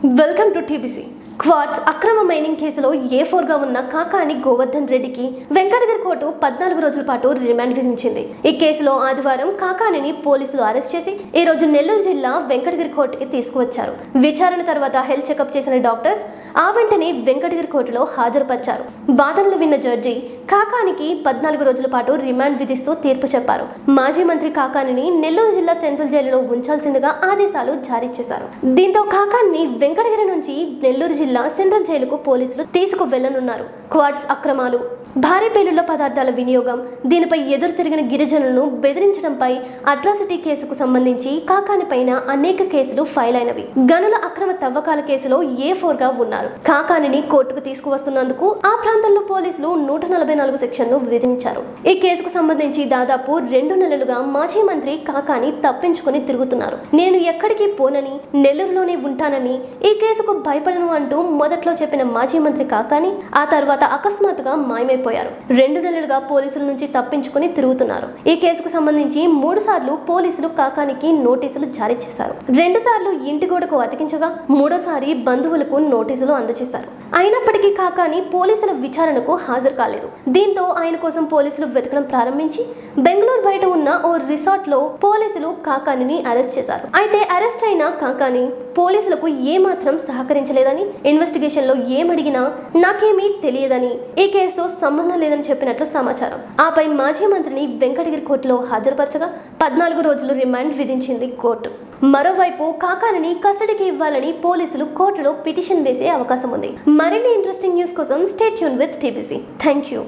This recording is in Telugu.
Welcome to TBC. క్వార్ట్స్ అక్రమ మైనింగ్ కేసులో A4గా ఉన్న కాకాని గోవర్ధన్ రెడ్డికి వెంకటగిరి కోర్టు 14 రోజుల పాటు రిమాండ్ విధించింది. ఈ కేసులో ఆదివారం కాకానిని పోలీసులు అరెస్ట్ చేసి ఈ రోజు నెల్లూరు జిల్లా వెంకటగిరి కోర్టుకి తీసుకువచ్చారు. విచారణ తర్వాత హెల్త్ చెకప్ చేసిన డాక్టర్స్ ఆ వెంటనే వెంకటగిరి కోర్టులో హాజరుపరిచారు. వాదనలు విన్న జడ్జి కాకానికి 14 రోజుల పాటు రిమాండ్ విధిస్తూ తీర్పు చెప్పారు. మాజీ మంత్రి కాకానిని నెల్లూరు జిల్లా సెంట్రల్ జైలులో ఉంచాల్సిందిగా ఆదేశాలు జారీ చేశారు. దీంతో కాకాన్ని వెంకటగిరి నుంచి నెల్లూరు జిల్లా సెంట్రల్ జైలుకు పోలీసులు తీసుకు వెళ్లనున్నారు. క్వార్ట్స్ అక్రమాలు, భారీ పేలుళ్ల పదార్థాల వినియోగం, దీనిపై ఎదురు తిరిగిన గిరిజనులను బెదిరించడంపై అట్రాసిటీ కేసుకు సంబంధించి కాకాని పైన అనేక కేసులు ఫైల్ అయినవి. గనుల అక్రమ తవ్వకాల కేసులో A4గా ఉన్నారు. కాకానిని కోర్టుకు తీసుకువస్తున్నందుకు ఆ ప్రాంతంలో పోలీసులు 144 సెక్షన్ను విధించారు. ఈ కేసుకు సంబంధించి దాదాపు 2 నెలలుగా మాజీ మంత్రి కాకాని తప్పించుకుని తిరుగుతున్నారు. నేను ఎక్కడికి పోనని, నెల్లూరులోనే ఉంటానని, ఈ కేసుకు భయపడను అంటూ మొదట్లో చెప్పిన మాజీ మంత్రి కాకాని ఆ తర్వాత అకస్మాత్తుగా మాయమైపోయారు. 2 నెలలుగా పోలీసుల నుంచి తప్పించుకుని తిరుగుతున్నారు. ఈ కేసుకు సంబంధించి 3 సార్లు పోలీసులు కాకానికి నోటీసులు జారీ చేశారు. 2 సార్లు ఇంటి గోడకు అతికించగా 3వసారి బంధువులకు నోటీసులు అందజేశారు. అయినప్పటికీ కాకాని పోలీసుల విచారణకు హాజరు కాలేదు. దీంతో ఆయన కోసం పోలీసులు వెతకడం ప్రారంభించి బెంగళూరు బయట ఉన్న ఓ రిసార్ట్ లో పోలీసులు కాకానిని అరెస్ట్ చేశారు. అయితే అరెస్ట్ అయిన కాకాని పోలీసులకు ఏమాత్రం సహకరించలేదని, ఇన్వెస్టిగేషన్ లో ఏమడిగినా నాకేమీ తెలియదని, ఈ కేసుతో సంబంధం లేదని చెప్పినట్లు సమాచారం. ఆపై మాజీ మంత్రిని వెంకటగిరి కోర్టులో హాజరుపరచగా 14 రోజులు రిమాండ్ విధించింది కోర్టు. మరోవైపు కాకానిని కస్టడీకి ఇవ్వాలని పోలీసులు కోర్టులో పిటిషన్ వేసే అవకాశం ఉంది. మరిన్ని ఇంట్రెస్టింగ్ న్యూస్ కోసం stay tune with TBC. Thank you.